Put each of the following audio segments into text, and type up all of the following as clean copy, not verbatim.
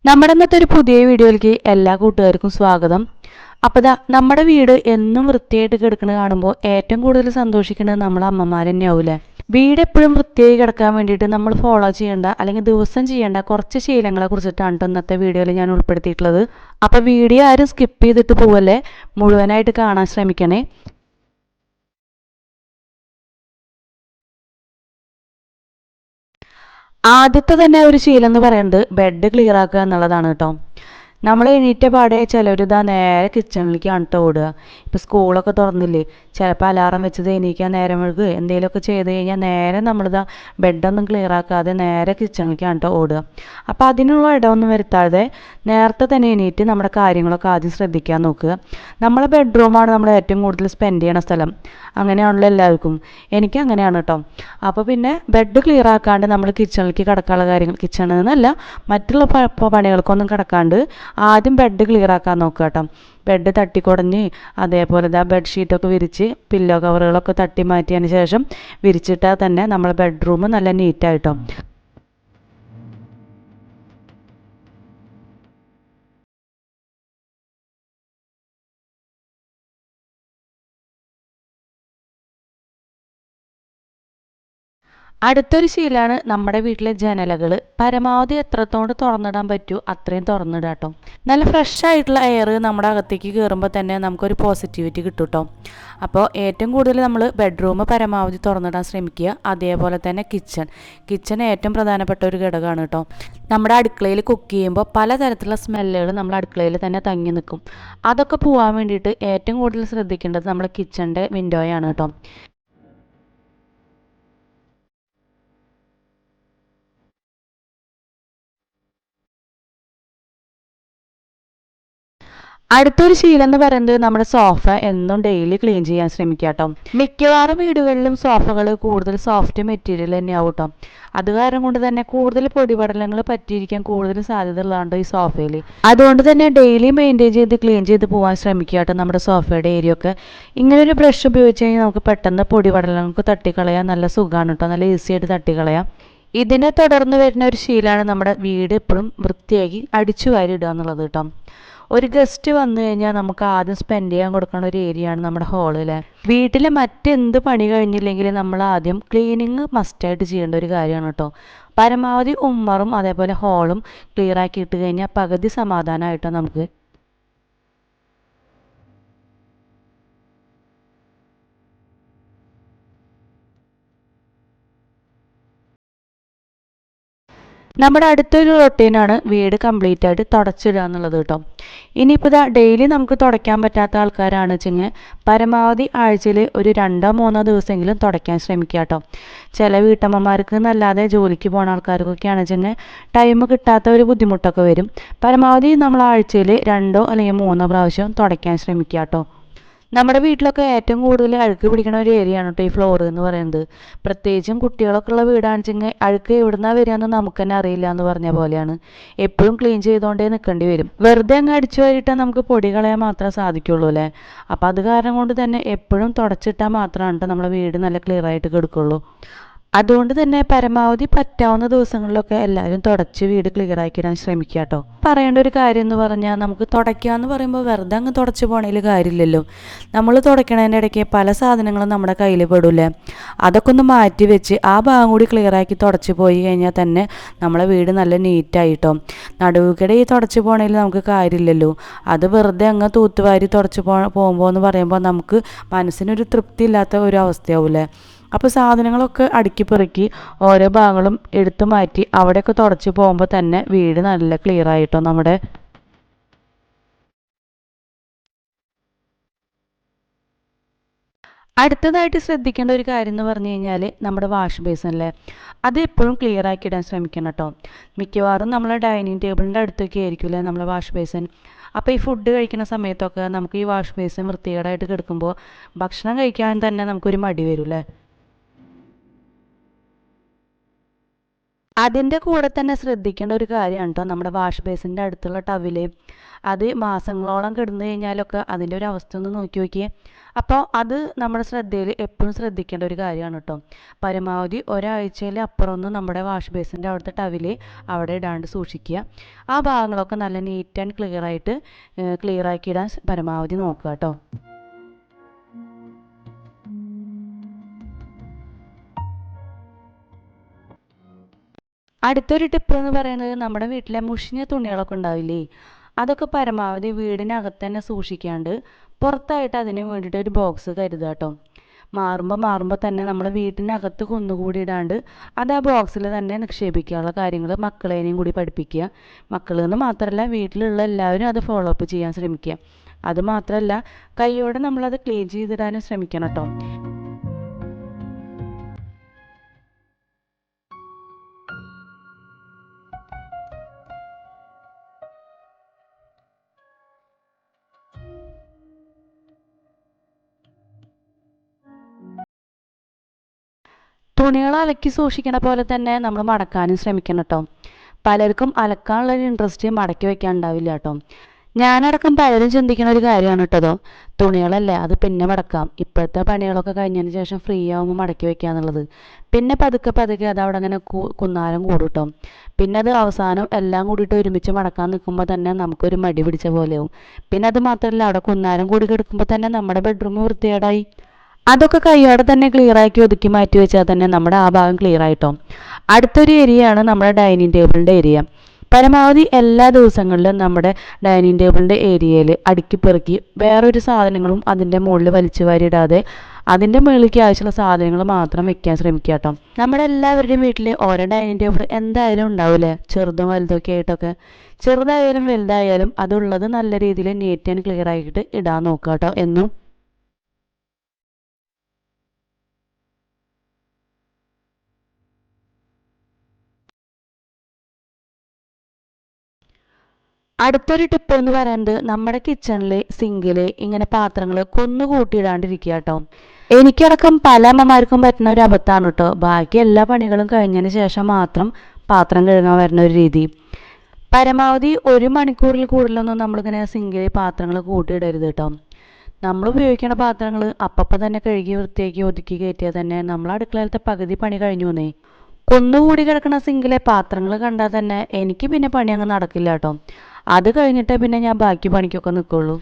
നമ്മുടെ ഇന്നത്തെ ഒരു പുതിയ വീഡിയോയിലേക്ക് എല്ലാ കൂട്ടുകാർക്കും സ്വാഗതം. അപ്പോൾ നമ്മുടെ വീട് എന്നും വൃത്തിയായിട്ട് കിടക്കുന്നത് കാണുമ്പോൾ ഏറ്റവും കൂടുതൽ സന്തോഷിക്കുന്നത് നമ്മളെ അമ്മമാർ തന്നെയാവൂലേ. വീട് എപ്പോഴും വൃത്തിയായി കിടക്കാൻ വേണ്ടിയിട്ട് നമ്മൾ ഫോളോ ചെയ്യേണ്ട അല്ലെങ്കിൽ ദിവസം ചെയ്യേണ്ട കുറച്ച് ശീലങ്ങളെ കുറിച്ചിട്ടാണ് ഇന്നത്തെ വീഡിയോയിൽ ഞാൻ ഉൾപ്പെടുത്തിയിട്ടുള്ളത്. അപ്പോൾ വീഡിയോ ആരും സ്കിപ്പ് ചെയ്തിട്ട് പോവല്ലേ, മുഴുവനായിട്ട് കാണാൻ ശ്രമിക്കണേ. ആദ്യത്തെ തന്നെ ഒരു ശീലം എന്ന് പറയുന്നത് ബെഡ് ക്ലിയർ ആക്കുക എന്നുള്ളതാണ് കേട്ടോ. നമ്മൾ എണീറ്റ പാടെ ചിലരിതാ നേരെ കിച്ചണിലേക്കാണ് കേട്ടോ ഓടുക. ഇപ്പോൾ സ്കൂളൊക്കെ തുറന്നില്ലേ, ചിലപ്പോൾ അലാറം വെച്ചത് എണീക്കാൻ നേരം വഴുകുക എന്തെങ്കിലുമൊക്കെ ചെയ്ത് കഴിഞ്ഞാൽ നേരെ നമ്മളിതാ ബെഡൊന്നും ക്ലിയർ ആക്കാതെ നേരെ കിച്ചണിലേക്കാണ് കേട്ടോ ഓടുക. അപ്പോൾ അതിനുള്ള ഇടമൊന്നും വരുത്താതെ നേരത്തെ തന്നെ എണീറ്റ് നമ്മുടെ കാര്യങ്ങളൊക്കെ ആദ്യം ശ്രദ്ധിക്കാൻ നോക്കുക. നമ്മളെ ബെഡ്റൂമാണ് നമ്മൾ ഏറ്റവും കൂടുതൽ സ്പെൻഡ് ചെയ്യണ സ്ഥലം. അങ്ങനെയാണല്ലോ എല്ലാവർക്കും. എനിക്ക് അങ്ങനെയാണ് കേട്ടോ. അപ്പോൾ പിന്നെ ബെഡ് ക്ലിയർ ആക്കാണ്ട് നമ്മൾ കിച്ചണിലേക്ക് കിടക്കാനുള്ള കാര്യങ്ങൾ, കിച്ചണിൽ നിന്നല്ല മറ്റുള്ള പണികൾക്കൊന്നും കിടക്കാണ്ട് ആദ്യം ബെഡ് ക്ലിയർ ആക്കാൻ നോക്കുക കേട്ടോ. ബെഡ് തട്ടിക്കുടഞ്ഞ് അതേപോലെ ബെഡ്ഷീറ്റൊക്കെ വിരിച്ച് പില്ലോ കവറുകളൊക്കെ തട്ടി മാറ്റിയതിന് ശേഷം വിരിച്ചിട്ടാൽ തന്നെ നമ്മളെ ബെഡ്റൂം നല്ല നീറ്റായിട്ടോ. അടുത്തൊരു ശീലമാണ് നമ്മുടെ വീട്ടിലെ ജനലകൾ പരമാവധി എത്രത്തോണ്ട് തുറന്നിടാൻ പറ്റുമോ അത്രയും തുറന്നിടുക കേട്ടോ. നല്ല ഫ്രഷ് ആയിട്ടുള്ള എയർ നമ്മുടെ അകത്തേക്ക് കയറുമ്പോൾ തന്നെ നമുക്കൊരു പോസിറ്റിവിറ്റി കിട്ടും കേട്ടോ. അപ്പോൾ ഏറ്റവും കൂടുതൽ നമ്മൾ ബെഡ്റൂം പരമാവധി തുറന്നിടാൻ ശ്രമിക്കുക. അതേപോലെ തന്നെ കിച്ചൺ ഏറ്റവും പ്രധാനപ്പെട്ട ഒരു ഘടകമാണ് കേട്ടോ. നമ്മുടെ അടുക്കളയിൽ കുക്ക് ചെയ്യുമ്പോൾ പലതരത്തിലുള്ള സ്മെല്ലുകൾ നമ്മുടെ അടുക്കളയിൽ തന്നെ തങ്ങി നിൽക്കും. അതൊക്കെ പോകാൻ വേണ്ടിയിട്ട് ഏറ്റവും കൂടുതൽ ശ്രദ്ധിക്കേണ്ടത് നമ്മുടെ കിച്ചണിൻ്റെ വിൻഡോയാണ് കേട്ടോ. അടുത്തൊരു ശീലം എന്ന് പറയുന്നത് നമ്മുടെ സോഫ എന്നും ഡെയിലി ക്ലീൻ ചെയ്യാൻ ശ്രമിക്കുക കേട്ടോ. മിക്കവാറും വീടുകളിലും സോഫകൾ കൂടുതൽ സോഫ്റ്റ് മെറ്റീരിയൽ തന്നെയാവും കേട്ടോ. അത് കാരണം കൊണ്ട് തന്നെ കൂടുതൽ പൊടിപടലങ്ങൾ പറ്റിയിരിക്കാൻ കൂടുതൽ സാധ്യത ഉള്ളതാണ് ഈ സോഫയിൽ. അതുകൊണ്ട് തന്നെ ഡെയിലി മെയിൻറ്റെയിൻ ചെയ്ത് ക്ലീൻ ചെയ്ത് പോകാൻ ശ്രമിക്കുക കേട്ടോ. നമ്മുടെ സോഫയുടെ ഏരിയ ഒക്കെ ഇങ്ങനൊരു ബ്രഷ് ഉപയോഗിച്ച് കഴിഞ്ഞാൽ നമുക്ക് പെട്ടെന്ന് പൊടിപടലങ്ങൾക്ക് തട്ടിക്കളയാൻ നല്ല സുഖമാണ് കേട്ടോ. നല്ല ഈസി ആയിട്ട് തട്ടിക്കളയാം. ഇതിനെ തുടർന്ന് വരുന്ന ഒരു ശീലമാണ് നമ്മുടെ വീട് എപ്പോഴും വൃത്തിയാക്കി അടിച്ചു വാരി ഇടുക എന്നുള്ളത് കേട്ടോ. ഒരു ഗസ്റ്റ് വന്നു കഴിഞ്ഞാൽ നമുക്ക് ആദ്യം സ്പെൻഡ് ചെയ്യാൻ കൊടുക്കുന്ന ഒരു ഏരിയയാണ് നമ്മുടെ ഹാളിലെ. വീട്ടിലെ മറ്റെന്ത് പണി കഴിഞ്ഞില്ലെങ്കിൽ നമ്മൾ ആദ്യം ക്ലീനിങ് മസ്റ്റായിട്ട് ചെയ്യേണ്ട ഒരു കാര്യമാണ് കേട്ടോ. പരമാവധി ഉമ്മറും അതേപോലെ ഹാളും ക്ലിയർ ആക്കി ഇട്ട് കഴിഞ്ഞാൽ പകുതി സമാധാനമായിട്ടോ നമുക്ക്. നമ്മുടെ അടുത്തൊരു റൊട്ടീനാണ് വീട് കംപ്ലീറ്റ് ആയിട്ട് തുടച്ചിടുക എന്നുള്ളത് കേട്ടോ. ഇനിയിപ്പോൾ ഡെയിലി നമുക്ക് തുടയ്ക്കാൻ പറ്റാത്ത ആൾക്കാരാണ് വെച്ചെങ്കിൽ പരമാവധി ആഴ്ചയിൽ ഒരു 2-3 ദിവസമെങ്കിലും തുടയ്ക്കാൻ ശ്രമിക്കുക കേട്ടോ. ചില വീട്ടമ്മമാർക്ക് എന്നല്ലാതെ ജോലിക്ക് പോകുന്ന ആൾക്കാർക്കൊക്കെയാണ് വെച്ചെങ്കിൽ ടൈം കിട്ടാത്ത ഒരു ബുദ്ധിമുട്ടൊക്കെ വരും. പരമാവധി നമ്മൾ ആഴ്ചയിൽ 2 അല്ലെങ്കിൽ 3 പ്രാവശ്യം തുടയ്ക്കാൻ ശ്രമിക്കുക കേട്ടോ. നമ്മുടെ വീട്ടിലൊക്കെ ഏറ്റവും കൂടുതൽ അഴുക്ക് പിടിക്കുന്ന ഒരു ഏരിയയാണ് കേട്ടോ ഈ ഫ്ലോർ എന്ന് പറയുന്നത്. പ്രത്യേകിച്ചും കുട്ടികളൊക്കെ ഉള്ള വീടാണെന്ന് വെച്ചെങ്കിൽ അഴുക്ക് എവിടുന്നാണ് വരികയെന്ന് നമുക്ക് തന്നെ അറിയില്ല എന്ന് പറഞ്ഞ പോലെയാണ്. എപ്പോഴും ക്ലീൻ ചെയ്തുകൊണ്ടേ നിൽക്കേണ്ടി വരും. വെറുതെ അങ്ങ് അടിച്ചു വാരിട്ടാൽ നമുക്ക് പൊടി കളയാൻ മാത്രമേ സാധിക്കുള്ളൂ അല്ലേ. അപ്പോൾ അത് കാരണം കൊണ്ട് തന്നെ എപ്പോഴും തുടച്ചിട്ടാൽ മാത്രമാണ് കേട്ടോ നമ്മളെ വീട് നല്ല ക്ലിയർ ആയിട്ട് കിടക്കുള്ളൂ. അതുകൊണ്ട് തന്നെ പരമാവധി പറ്റാവുന്ന ദിവസങ്ങളിലൊക്കെ എല്ലാവരും തുടച്ച് വീട് ക്ലിയർ ആക്കിയിടാൻ ശ്രമിക്കുക കേട്ടോ. പറയേണ്ട ഒരു കാര്യം എന്ന് പറഞ്ഞാൽ നമുക്ക് തുടയ്ക്കുക എന്ന് പറയുമ്പോൾ വെറുതെ അങ്ങ് തുടച്ച് പോണേൽ കാര്യമില്ലല്ലോ. നമ്മൾ തുടയ്ക്കണതിൻ്റെ ഇടയ്ക്ക് പല സാധനങ്ങളും നമ്മുടെ കയ്യിൽ പെടില്ലേ. അതൊക്കെ ഒന്ന് മാറ്റി വെച്ച് ആ ഭാഗം കൂടി ക്ലിയർ ആക്കി തുടച്ച് പോയി കഴിഞ്ഞാൽ തന്നെ നമ്മളെ വീട് നല്ല നീറ്റായിട്ടോ. നടുവുകിടെ ഈ തുടച്ച് പോണേൽ നമുക്ക് കാര്യമില്ലല്ലോ. അത് വെറുതെ അങ്ങ് തൂത്തുവാരി തുടച്ച് പോകുമ്പോൾ എന്ന് പറയുമ്പോൾ നമുക്ക് മനസ്സിനൊരു തൃപ്തി ഇല്ലാത്ത ഒരു അവസ്ഥയാവൂലേ. അപ്പോൾ സാധനങ്ങളൊക്കെ അടുക്കി പെറുക്കി ഓരോ ഭാഗങ്ങളും എടുത്തു മാറ്റി അവിടെയൊക്കെ തുടച്ച് പോകുമ്പോൾ തന്നെ വീട് നല്ല ക്ലിയർ ആയിട്ടോ നമ്മുടെ. അടുത്തതായിട്ട് ശ്രദ്ധിക്കേണ്ട ഒരു കാര്യം എന്ന് പറഞ്ഞു കഴിഞ്ഞാൽ നമ്മുടെ വാഷ് ബേസിനല്ലേ, അത് എപ്പോഴും ക്ലിയർ ആക്കി ഇടാൻ ശ്രമിക്കണം കേട്ടോ. മിക്കവാറും നമ്മളെ ഡൈനിങ് ടേബിളിൻ്റെ അടുത്തൊക്കെ ആയിരിക്കില്ലേ നമ്മളെ വാഷ് ബേസിൻ. അപ്പോൾ ഈ ഫുഡ് കഴിക്കുന്ന സമയത്തൊക്കെ നമുക്ക് ഈ വാഷ് ബേസിൻ വൃത്തികേടായിട്ട് കിടക്കുമ്പോൾ ഭക്ഷണം കഴിക്കാൻ തന്നെ നമുക്കൊരു മടി വരും അല്ലേ. അതിൻ്റെ കൂടെ തന്നെ ശ്രദ്ധിക്കേണ്ട ഒരു കാര്യമാണ് കേട്ടോ നമ്മുടെ വാഷ് ബേസിൻ്റെ അടുത്തുള്ള ടവല്. അത് മാസങ്ങളോളം കിടന്നു കഴിഞ്ഞാലൊക്കെ അതിൻ്റെ ഒരു അവസ്ഥ ഒന്ന് നോക്കി നോക്കിയേ. അപ്പോൾ അത് നമ്മുടെ ശ്രദ്ധയിൽ എപ്പോഴും ശ്രദ്ധിക്കേണ്ട ഒരു കാര്യമാണ് കേട്ടോ. പരമാവധി ഒരാഴ്ചയിൽ അപ്പുറമൊന്നും നമ്മുടെ വാഷ് ബേസിൻ്റെ അവിടുത്തെ ടവൽ അവിടെ ഇടാണ്ട് സൂക്ഷിക്കുക. ആ ഭാഗങ്ങളൊക്കെ നല്ല നീറ്റ് ആൻഡ് ക്ലിയർ ആക്കി ഇടാൻ പരമാവധി നോക്കുക കേട്ടോ. അടുത്തൊരു ടിപ്പ് എന്ന് പറയുന്നത് നമ്മുടെ വീട്ടിലെ മുഷിഞ്ഞ തുണികളൊക്കെ ഉണ്ടാവില്ലേ, അതൊക്കെ പരമാവധി വീടിനകത്ത് തന്നെ സൂക്ഷിക്കാണ്ട് പുറത്തായിട്ട് അതിന് വേണ്ടിയിട്ട് ഒരു ബോക്സ് കരുതുക കേട്ടോ. മാറുമ്പോൾ തന്നെ നമ്മൾ വീട്ടിനകത്ത് കുന്നുകൂടിയിടാണ്ട് അത് ആ ബോക്സിൽ തന്നെ നിക്ഷേപിക്കാനുള്ള കാര്യങ്ങൾ മക്കളേനെയും കൂടി പഠിപ്പിക്കുക. മക്കളെന്ന് മാത്രമല്ല വീട്ടിലുള്ള എല്ലാവരും അത് ഫോളോ അപ്പ് ചെയ്യാൻ ശ്രമിക്കുക. അത് മാത്രമല്ല കൈയോടെ നമ്മളത് ക്ലീൻ ചെയ്തിടാനും ശ്രമിക്കണം കേട്ടോ. തുണികൾ അലക്കി സൂക്ഷിക്കണ പോലെ തന്നെ നമ്മൾ മടക്കാനും ശ്രമിക്കണം കേട്ടോ. പലർക്കും അലക്കാനുള്ളൊരു ഇൻട്രസ്റ്റ് മടക്കി വെക്കാൻ ഉണ്ടാവില്ല കേട്ടോ. ഞാനടക്കം പലരും ചിന്തിക്കുന്ന ഒരു കാര്യമാണ് കേട്ടോ, തുണികളല്ലേ അത് പിന്നെ മടക്കാം, ഇപ്പോഴത്തെ പണികളൊക്കെ കഴിഞ്ഞതിന് ശേഷം ഫ്രീ ആകുമ്പോൾ മടക്കി വെക്കുക എന്നുള്ളത്. പിന്നെ പതുക്കെ അത് അവിടെ അങ്ങനെ കുന്നാരം കൂടും കേട്ടോ. പിന്നെ അത് അവസാനം എല്ലാം കൂടിയിട്ട് ഒരുമിച്ച് മടക്കാൻ നിൽക്കുമ്പോൾ തന്നെ നമുക്കൊരു മടി പിടിച്ച പോലെയാവും. പിന്നെ അത് മാത്രമല്ല അവിടെ കുന്നാരം കൂടി കിടക്കുമ്പോൾ തന്നെ നമ്മുടെ ബെഡ്റൂം വൃത്തികേടായി. അതൊക്കെ കൈയോടെ തന്നെ ക്ലിയറാക്കി ഒതുക്കി മാറ്റി വെച്ചാൽ തന്നെ നമ്മുടെ ആ ഭാഗം ക്ലിയർ ആയിട്ടോ. അടുത്തൊരു ഏരിയയാണ് നമ്മുടെ ഡൈനിങ് ടേബിളിൻ്റെ ഏരിയ. പരമാവധി എല്ലാ ദിവസങ്ങളിലും നമ്മുടെ ഡൈനിങ് ടേബിളിൻ്റെ ഏരിയയിൽ അടുക്കി പെറുക്കി വേറൊരു സാധനങ്ങളും അതിൻ്റെ മുകളിൽ വലിച്ചു വാരിയിടാതെ അതിൻ്റെ മുകളിലേക്ക് ആവശ്യമുള്ള സാധനങ്ങൾ മാത്രം വെക്കാൻ ശ്രമിക്കുക കേട്ടോ. നമ്മുടെ എല്ലാവരുടെയും വീട്ടിൽ ഓരോ ഡൈനിങ് ടേബിൾ എന്തായാലും ഉണ്ടാവില്ലേ, ചെറുതും വലുതൊക്കെ ആയിട്ടൊക്കെ. ചെറുതായാലും വലുതായാലും അതുള്ളത് നല്ല രീതിയിൽ നീറ്റ് ആൻഡ് ക്ലിയർ ആയിട്ട് ഇടാൻ നോക്കുക കേട്ടോ എന്നും. അടുത്തൊരു ടിപ്പ് എന്ന് പറയുന്നത് നമ്മുടെ കിച്ചണിൽ സിങ്കിൽ ഇങ്ങനെ പാത്രങ്ങൾ കൂട്ടിയിടാണ്ടിരിക്കുക കേട്ടോ. എനിക്കടക്കം പല അമ്മമാർക്കും പറ്റുന്ന ഒരു അബദ്ധമാണ് കേട്ടോ. ബാക്കി എല്ലാ പണികളും കഴിഞ്ഞതിന് ശേഷം മാത്രം പാത്രം കഴുകാൻ വരുന്ന ഒരു രീതി. പരമാവധി 1 മണിക്കൂറിൽ കൂടുതലൊന്നും നമ്മളിങ്ങനെ സിങ്കിൽ പാത്രങ്ങൾ കൂട്ടിയിടരുത് കേട്ടോ. നമ്മൾ ഉപയോഗിക്കുന്ന പാത്രങ്ങൾ അപ്പം തന്നെ കഴുകി വൃത്തിയാക്കി ഒതുക്കി കയറ്റിയാൽ തന്നെ നമ്മൾ അടുക്കളയിലത്തെ പകുതി പണി കഴിഞ്ഞു എന്നേ. കുന്നുകൂടി കിടക്കുന്ന സിങ്കിലെ പാത്രങ്ങൾ കണ്ടാൽ തന്നെ എനിക്ക് പിന്നെ പണി അങ്ങ് നടക്കില്ല കേട്ടോ. അത് കഴിഞ്ഞിട്ടേ പിന്നെ ഞാൻ ബാക്കി പണിക്കൊക്കെ നിൽക്കുള്ളൂ.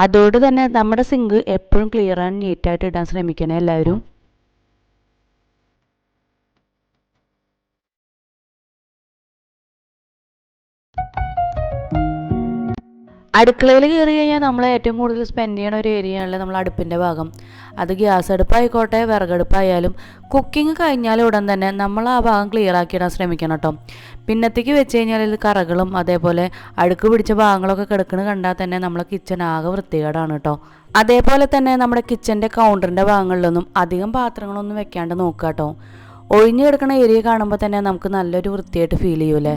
അതോട് തന്നെ നമ്മുടെ സിങ്ക് എപ്പോഴും ക്ലിയർ ആൻഡ് നീറ്റായിട്ട് ഇടാൻ ശ്രമിക്കണേ എല്ലാവരും. അടുക്കളയിൽ കയറി കഴിഞ്ഞാൽ നമ്മൾ ഏറ്റവും കൂടുതൽ സ്പെൻഡ് ചെയ്യണ ഒരു ഏരിയയാണല്ലോ നമ്മൾ അടുപ്പിൻ്റെ ഭാഗം. അത് ഗ്യാസ് അടുപ്പായിക്കോട്ടെ വിറകടുപ്പായാലും കുക്കിംഗ് കഴിഞ്ഞാൽ ഉടൻ തന്നെ നമ്മൾ ആ ഭാഗം ക്ലിയർ ആക്കിയിടാൻ ശ്രമിക്കണം കേട്ടോ. പിന്നത്തേക്ക് വെച്ച് കഴിഞ്ഞാൽ ഇത് കറകളും അതേപോലെ അഴുക്ക് പിടിച്ച ഭാഗങ്ങളൊക്കെ കിടക്കുന്നത് കണ്ടാൽ തന്നെ നമ്മളെ കിച്ചൺ ആകെ വൃത്തികേടാണ് കേട്ടോ. അതേപോലെ തന്നെ നമ്മുടെ കിച്ചൻ്റെ കൗണ്ടറിൻ്റെ ഭാഗങ്ങളിലൊന്നും അധികം പാത്രങ്ങളൊന്നും വെക്കാണ്ട് നോക്കുക കേട്ടോ. ഒഴിഞ്ഞു കിടക്കുന്ന ഏരിയ കാണുമ്പോൾ തന്നെ നമുക്ക് നല്ലൊരു വൃത്തിയായിട്ട് ഫീൽ ചെയ്യൂലേ.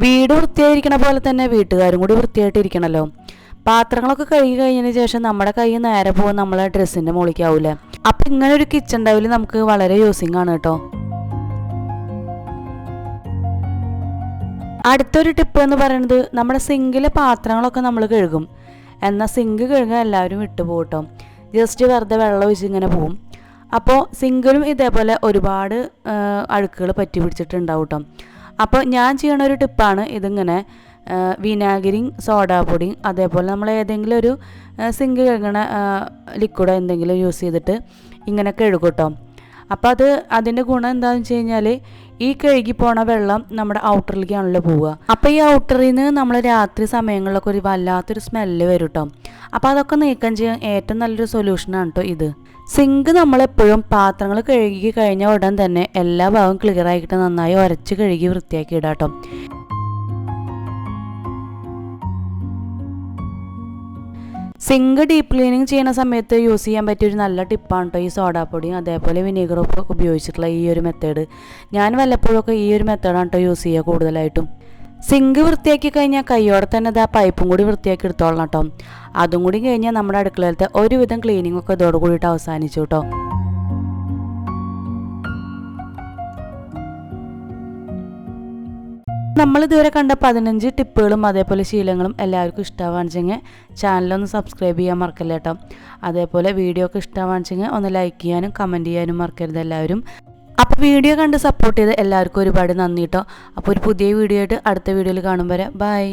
വീട് വൃത്തിയായിരിക്കണ പോലെ തന്നെ വീട്ടുകാരും കൂടി വൃത്തിയായിട്ടിരിക്കണമല്ലോ. പാത്രങ്ങളൊക്കെ കഴുകി കഴിഞ്ഞതിന് ശേഷം നമ്മുടെ കൈ നേരെ പോകും നമ്മളെ ഡ്രസ്സിൻ്റെ മുകളിലേക്കാവൂലേ. അപ്പം ഇങ്ങനെ ഒരു കിച്ചൺ ടവൽ നമുക്ക് വളരെ യൂസിങ് ആണ് കേട്ടോ. അടുത്തൊരു ടിപ്പ് എന്ന് പറയുന്നത് നമ്മുടെ സിങ്കിലെ പാത്രങ്ങളൊക്കെ നമ്മൾ കഴുകും. എന്നാൽ സിങ്ക് കഴുകാൻ എല്ലാവരും വിട്ടുപോകും കേട്ടോ. ജസ്റ്റ് വെറുതെ വെള്ളം ഒഴിച്ച് ഇങ്ങനെ പോവും. അപ്പോൾ സിങ്കിലും ഇതേപോലെ ഒരുപാട് അഴുക്കുകൾ പറ്റി പിടിച്ചിട്ടുണ്ടാവും കേട്ടോ. അപ്പോൾ ഞാൻ ചെയ്യണ ഒരു ടിപ്പാണ് ഇതിങ്ങനെ വിനാഗിരിയും സോഡാപ്പൊടിയും അതേപോലെ നമ്മൾ ഏതെങ്കിലും ഒരു സിങ്ക് കഴുകണ ലിക്വിഡ് എന്തെങ്കിലും യൂസ് ചെയ്തിട്ട് ഇങ്ങനെ കഴുകും കേട്ടോ. അപ്പോൾ അതിൻ്റെ ഗുണം എന്താണെന്ന് വെച്ച് കഴിഞ്ഞാൽ ഈ കഴുകി പോണ വെള്ളം നമ്മുടെ ഔട്ടറിലേക്കാണല്ലോ പോവുക. അപ്പോൾ ഈ ഔട്ടറിൽ നിന്ന് നമ്മൾ രാത്രി സമയങ്ങളിലൊക്കെ ഒരു വല്ലാത്തൊരു സ്മെല്ല് വരും കേട്ടോ. അപ്പോൾ അതൊക്കെ നീക്കം ചെയ്യാൻ ഏറ്റവും നല്ലൊരു സൊല്യൂഷനാണ് കേട്ടോ ഇത്. സിങ്ക് നമ്മളെപ്പോഴും പാത്രങ്ങൾ കഴുകി കഴിഞ്ഞ ഉടൻ തന്നെ എല്ലാ ഭാഗവും ക്ലിയർ ആക്കിയിട്ട് നന്നായി ഉരച്ച് കഴുകി വൃത്തിയാക്കി ഇടാം കേട്ടോ. സിങ്ക് ഡീപ്പ് ക്ലീനിങ് ചെയ്യുന്ന സമയത്ത് യൂസ് ചെയ്യാൻ പറ്റിയ ഒരു നല്ല ടിപ്പാണ് കേട്ടോ ഈ സോഡാപ്പൊടിയും അതേപോലെ വിനീഗറൊക്കെ ഉപയോഗിച്ചിട്ടുള്ള ഈ ഒരു മെത്തേഡ്. ഞാൻ വല്ലപ്പോഴൊക്കെ ഈ ഒരു മെത്തേഡാണ് കേട്ടോ യൂസ് ചെയ്യുക കൂടുതലായിട്ടും. സിങ്ക് വൃത്തിയാക്കി കഴിഞ്ഞാൽ കൈയോടെ തന്നെ ആ പൈപ്പും കൂടി വൃത്തിയാക്കി എടുത്തോളണം കേട്ടോ. അതും കൂടി കഴിഞ്ഞാൽ നമ്മുടെ അടുക്കളയിലത്തെ ഒരുവിധം ക്ലീനിങ് ഒക്കെ ഇതോട് കൂടിയിട്ട് അവസാനിച്ചു കേട്ടോ. നമ്മളിതുവരെ കണ്ട 15 ടിപ്പുകളും അതേപോലെ ശീലങ്ങളും എല്ലാവർക്കും ഇഷ്ടമാണെന്നുവെച്ചെങ്കിൽ ചാനലൊന്ന് സബ്സ്ക്രൈബ് ചെയ്യാൻ മറക്കല്ല കേട്ടോ. അതേപോലെ വീഡിയോ ഒക്കെ ഇഷ്ടമാണെന്നുവെച്ചെങ്കിൽ ഒന്ന് ലൈക്ക് ചെയ്യാനും കമൻറ്റ് ചെയ്യാനും മറക്കരുത് എല്ലാവരും. അപ്പോൾ വീഡിയോ കണ്ട് സപ്പോർട്ട് ചെയ്ത് എല്ലാവർക്കും ഒരുപാട് നന്ദി കേട്ടോ. അപ്പോൾ ഒരു പുതിയ വീഡിയോ ആയിട്ട് അടുത്ത വീഡിയോയിൽ കാണും വരെ ബൈ.